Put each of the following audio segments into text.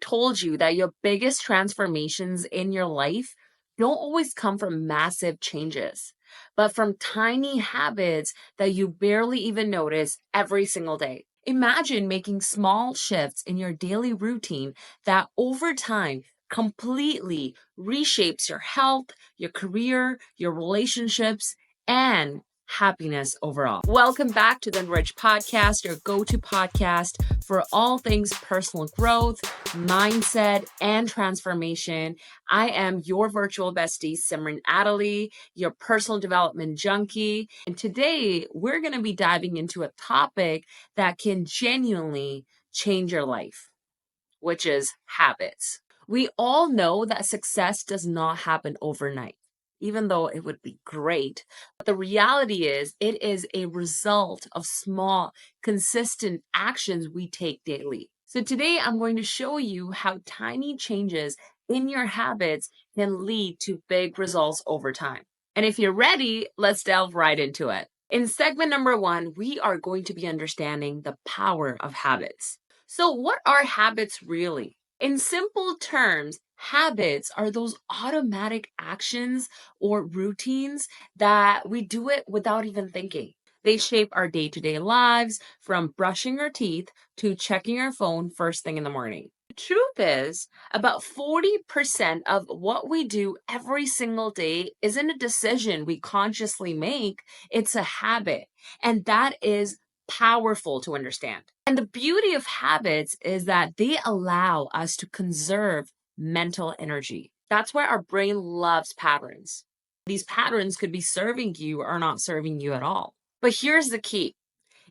told you that your biggest transformations in your life don't always come from massive changes, but from tiny habits that you barely even notice every single day? Imagine making small shifts in your daily routine that over time completely reshapes your health, your career, your relationships, and happiness overall. Welcome back to the Enrich Podcast, your go-to podcast for all things personal growth, mindset, and transformation. I am your virtual bestie, Simran, your personal development junkie. And today we're going to be diving into a topic that can genuinely change your life, which is habits. We all know that success does not happen overnight, even though it would be great. But the reality is, it is a result of small, consistent actions we take daily. So today I'm going to show you how tiny changes in your habits can lead to big results over time. And if you're ready, let's delve right into it. In segment number 1, we are going to be understanding the power of habits. So what are habits really? In simple terms, habits are those automatic actions or routines that we do it without even thinking. They shape our day-to-day lives, from brushing our teeth to checking our phone first thing in the morning. The truth is, about 40% of what we do every single day isn't a decision we consciously make, it's a habit. And that is powerful to understand. And the beauty of habits is that they allow us to conserve mental energy. That's why our brain loves patterns. These patterns could be serving you or not serving you at all. But here's the key.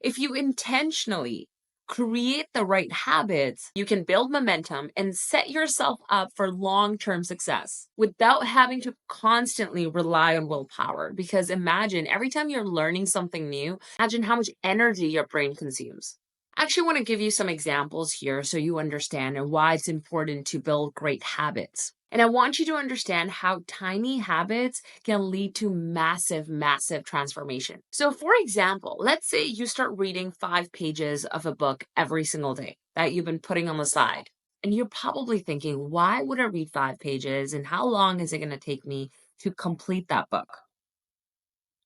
If you intentionally create the right habits, you can build momentum and set yourself up for long-term success without having to constantly rely on willpower. Because imagine every time you're learning something new, imagine how much energy your brain consumes. I actually want to give you some examples here so you understand and why it's important to build great habits. And I want you to understand how tiny habits can lead to massive, massive transformation. So for example, let's say you start reading 5 pages of a book every single day that you've been putting on the side. And you're probably thinking, why would I read 5 pages and how long is it going to take me to complete that book?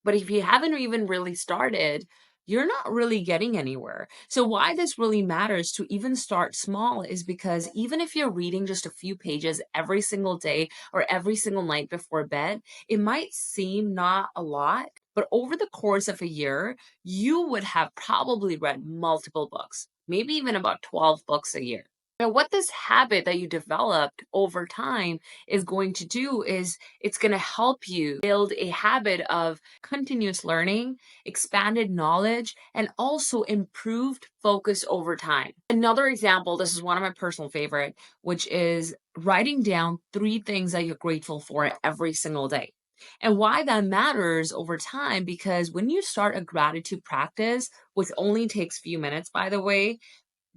But if you haven't even really started, you're not really getting anywhere. So why this really matters to even start small is because even if you're reading just a few pages every single day or every single night before bed, it might seem not a lot, but over the course of a year, you would have probably read multiple books, maybe even about 12 books a year. Now, what this habit that you developed over time is going to do is it's going to help you build a habit of continuous learning, expanded knowledge, and also improved focus over time. Another example, this is one of my personal favorite, which is writing down 3 things that you're grateful for every single day. And why that matters over time, because when you start a gratitude practice, which only takes a few minutes, by the way,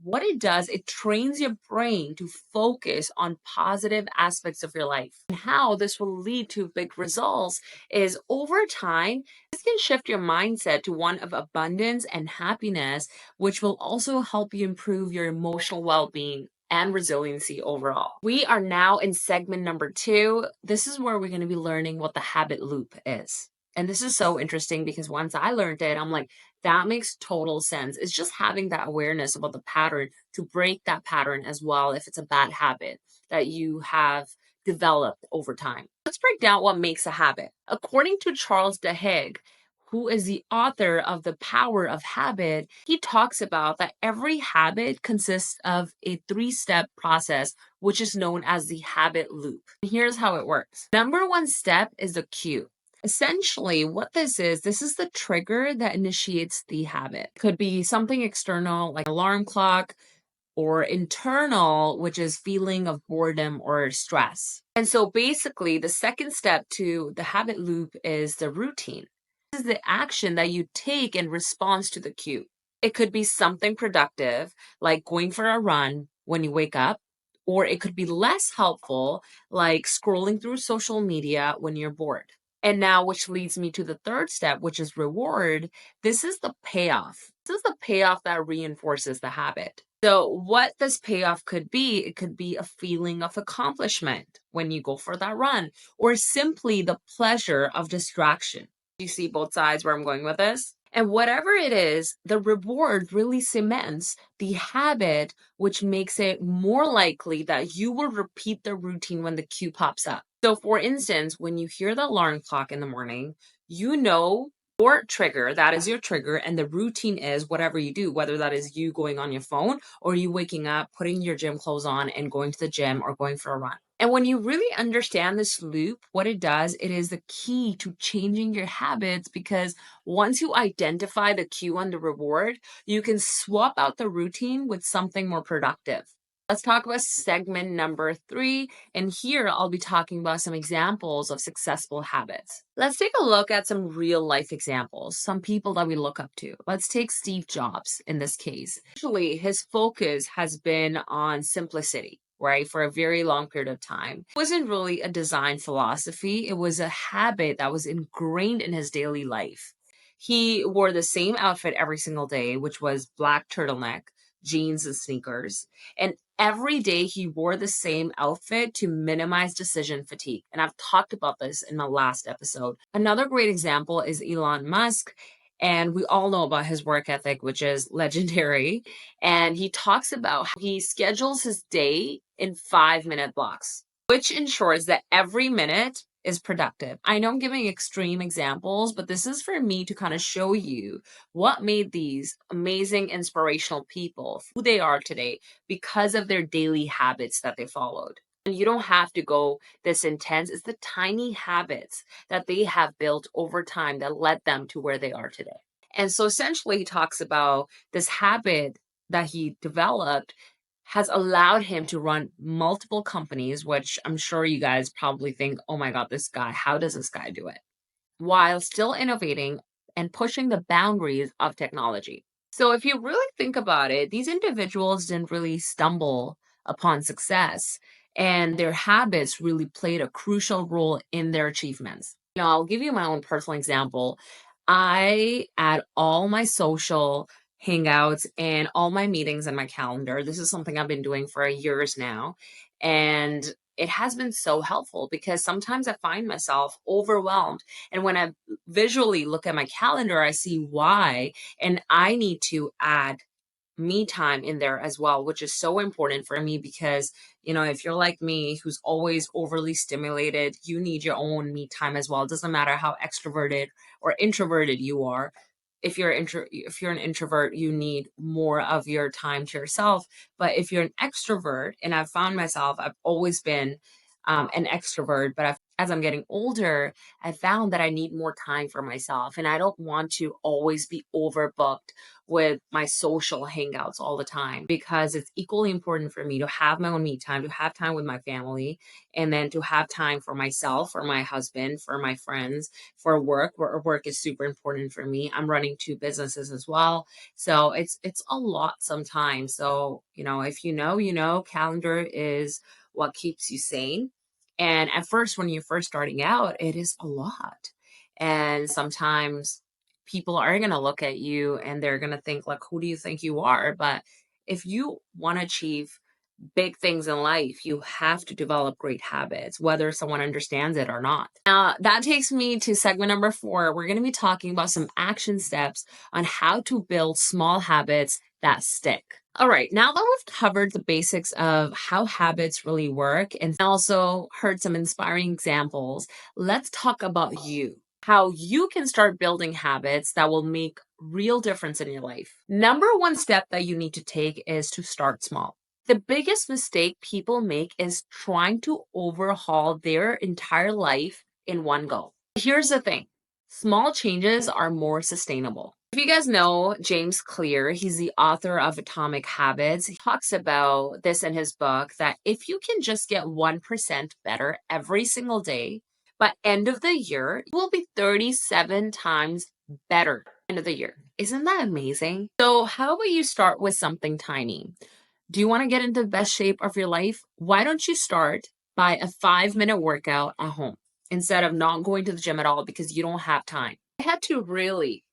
what it does, it trains your brain to focus on positive aspects of your life. And how this will lead to big results is over time, this can shift your mindset to one of abundance and happiness, which will also help you improve your emotional well-being and resiliency overall. We are now in segment number 2. This is where we're going to be learning what the habit loop is. And this is so interesting because once I learned it, I'm like, that makes total sense. It's just having that awareness about the pattern to break that pattern as well if it's a bad habit that you have developed over time. Let's break down what makes a habit. According to Charles Duhigg, who is the author of The Power of Habit, he talks about that every habit consists of a 3-step process, which is known as the habit loop. Here's how it works. Number 1 step is the cue. Essentially, what this is the trigger that initiates the habit. It could be something external like an alarm clock, or internal, which is feeling of boredom or stress. And so basically, the second step to the habit loop is the routine. This is the action that you take in response to the cue. It could be something productive, like going for a run when you wake up, or it could be less helpful, like scrolling through social media when you're bored. And now, which leads me to the third step, which is reward. This is the payoff. This is the payoff that reinforces the habit. So, what this payoff could be, it could be a feeling of accomplishment when you go for that run, or simply the pleasure of distraction. You see both sides where I'm going with this? And whatever it is, the reward really cements the habit, which makes it more likely that you will repeat the routine when the cue pops up. So, for instance, when you hear the alarm clock in the morning, you know your trigger, that is your trigger, and the routine is whatever you do, whether that is you going on your phone or you waking up, putting your gym clothes on, and going to the gym or going for a run. And when you really understand this loop, what it does, it is the key to changing your habits because once you identify the cue and the reward, you can swap out the routine with something more productive. Let's talk about segment number 3. And here I'll be talking about some examples of successful habits. Let's take a look at some real life examples, some people that we look up to. Let's take Steve Jobs in this case. Actually, his focus has been on simplicity, right, for a very long period of time. It wasn't really a design philosophy, it was a habit that was ingrained in his daily life. He wore the same outfit every single day, which was black turtleneck, jeans, and sneakers. And every day he wore the same outfit to minimize decision fatigue. And I've talked about this in my last episode. Another great example is Elon Musk. And we all know about his work ethic, which is legendary. And he talks about how he schedules his day in 5-minute blocks, which ensures that every minute is productive. I know I'm giving extreme examples, but this is for me to kind of show you what made these amazing inspirational people who they are today because of their daily habits that they followed. And you don't have to go this intense. It's the tiny habits that they have built over time that led them to where they are today. And so essentially, he talks about this habit that he developed has allowed him to run multiple companies, which I'm sure you guys probably think, oh my God, this guy, how does this guy do it? While still innovating and pushing the boundaries of technology. So, if you really think about it, these individuals didn't really stumble upon success, and their habits really played a crucial role in their achievements. Now, I'll give you my own personal example. I add all my social hangouts and all my meetings in my calendar. This is something I've been doing for years now. And it has been so helpful because sometimes I find myself overwhelmed. And when I visually look at my calendar, I see why. And I need to add me time in there as well, which is so important for me because, if you're like me, who's always overly stimulated, you need your own me time as well. It doesn't matter how extroverted or introverted you are. If you're an introvert, you need more of your time to yourself. But if you're an extrovert, and I've found myself, I've always been an extrovert, but as I'm getting older, I found that I need more time for myself, and I don't want to always be overbooked with my social hangouts all the time because it's equally important for me to have my own me time, to have time with my family, and then to have time for myself, for my husband, for my friends, for work. Work is super important for me. I'm running 2 businesses as well. So it's a lot sometimes. So, if calendar is what keeps you sane. And at first, when you're first starting out, it is a lot. And sometimes people are going to look at you and they're going to think, like, who do you think you are? But if you want to achieve big things in life, you have to develop great habits, whether someone understands it or not. Now, that takes me to segment number 4. We're going to be talking about some action steps on how to build small habits that stick. All right, now that we've covered the basics of how habits really work and also heard some inspiring examples, let's talk about you. How you can start building habits that will make real difference in your life. Number 1 step that you need to take is to start small. The biggest mistake people make is trying to overhaul their entire life in one go. Here's the thing. Small changes are more sustainable. If you guys know James Clear, he's the author of Atomic Habits. He talks about this in his book that if you can just get 1% better every single day, by end of the year, you will be 37 times better end of the year. Isn't that amazing? So how about you start with something tiny? Do you want to get into the best shape of your life? Why don't you start by a 5-minute workout at home instead of not going to the gym at all because you don't have time? I had to really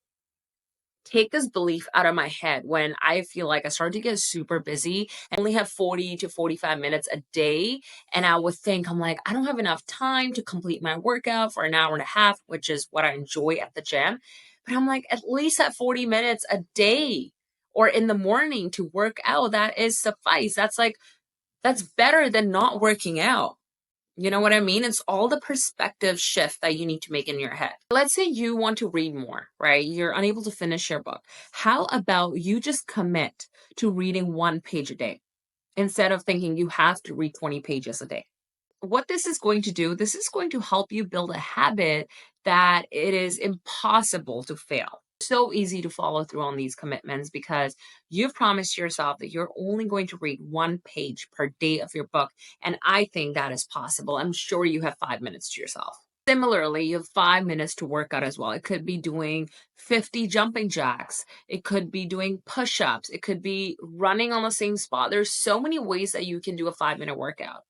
take this belief out of my head when I feel like I start to get super busy and only have 40 to 45 minutes a day. And I would think, I'm like, I don't have enough time to complete my workout for an hour and a half, which is what I enjoy at the gym. But I'm like, at least at 40 minutes a day or in the morning to work out, that is suffice. That's better than not working out. You know what I mean? It's all the perspective shift that you need to make in your head. Let's say you want to read more, right? You're unable to finish your book. How about you just commit to reading 1 page a day instead of thinking you have to read 20 pages a day? What this is going to do, this is going to help you build a habit that it is impossible to fail. So easy to follow through on these commitments because you've promised yourself that you're only going to read 1 page per day of your book. And I think that is possible. I'm sure you have 5 minutes to yourself. Similarly, you have 5 minutes to work out as well. It could be doing 50 jumping jacks. It could be doing push ups. It could be running on the same spot. There's so many ways that you can do a 5 minute workout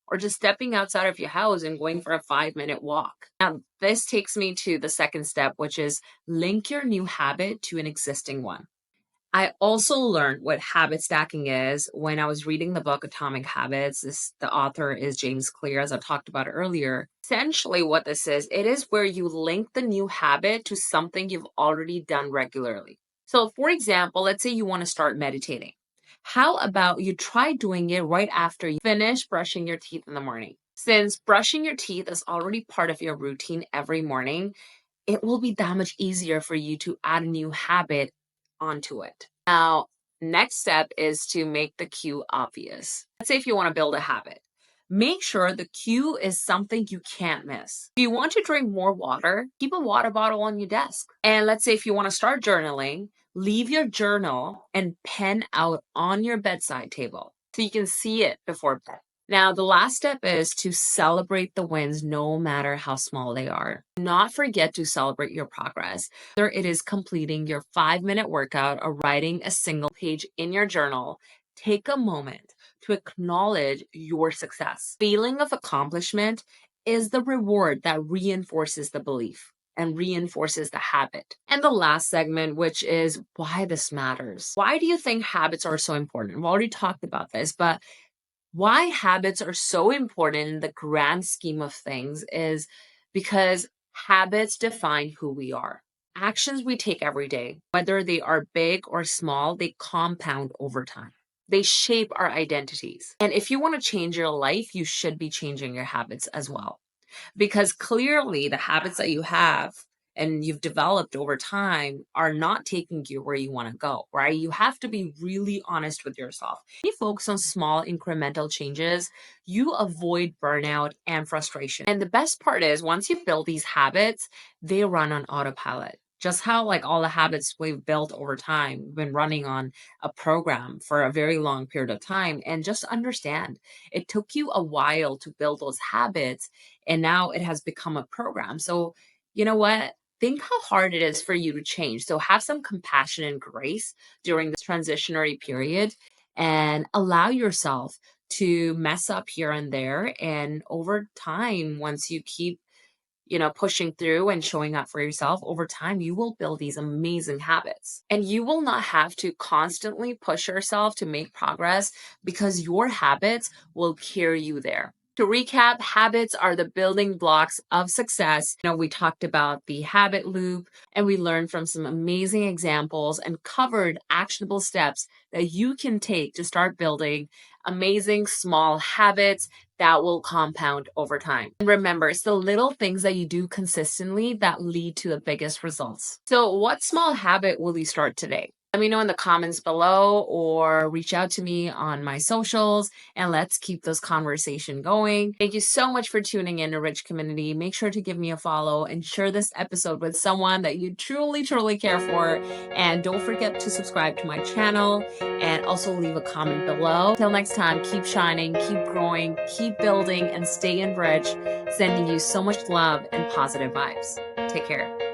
or just stepping outside of your house and going for a 5 minute walk. Now, this takes me to the second step, which is link your new habit to an existing one. I also learned what habit stacking is when I was reading the book Atomic Habits. The author is James Clear, as I talked about earlier. Essentially, what this is, it is where you link the new habit to something you've already done regularly. So, for example, let's say you want to start meditating. How about you try doing it right after you finish brushing your teeth in the morning? Since brushing your teeth is already part of your routine every morning, it will be that much easier for you to add a new habit onto it. Now, next step is to make the cue obvious. Let's say if you want to build a habit, make sure the cue is something you can't miss. If you want to drink more water, keep a water bottle on your desk. And let's say if you want to start journaling, leave your journal and pen out on your bedside table so you can see it before bed. Now, the last step is to celebrate the wins no matter how small they are. Do not forget to celebrate your progress. Whether it is completing your 5 minute workout or writing a single page in your journal, take a moment to acknowledge your success. Feeling of accomplishment is the reward that reinforces the belief and reinforces the habit. And the last segment, which is why this matters. Why do you think habits are so important? We've already talked about this, but why habits are so important in the grand scheme of things is because habits define who we are. Actions we take every day, whether they are big or small, they compound over time. They shape our identities. And if you want to change your life, you should be changing your habits as well. Because clearly the habits that you have and you've developed over time are not taking you where you want to go, right? You have to be really honest with yourself. When you focus on small incremental changes, you avoid burnout and frustration. And the best part is once you build these habits, they run on autopilot. Just how like all the habits we've built over time, we've been running on a program for a very long period of time. And just understand, it took you a while to build those habits and now it has become a program. So, you know what? Think how hard it is for you to change. So, have some compassion and grace during this transitionary period and allow yourself to mess up here and there. And over time, once you keep pushing through and showing up for yourself over time, you will build these amazing habits. And you will not have to constantly push yourself to make progress because your habits will carry you there. To recap, habits are the building blocks of success. We talked about the habit loop and we learned from some amazing examples and covered actionable steps that you can take to start building amazing small habits that will compound over time. And remember, it's the little things that you do consistently that lead to the biggest results. So what small habit will you start today? Let me know in the comments below or reach out to me on my socials and let's keep this conversation going. Thank you so much for tuning in to Rich Community. Make sure to give me a follow and share this episode with someone that you truly, truly care for. And don't forget to subscribe to my channel and also leave a comment below. Till next time, keep shining, keep growing, keep building, and stay enriched. Sending you so much love and positive vibes. Take care.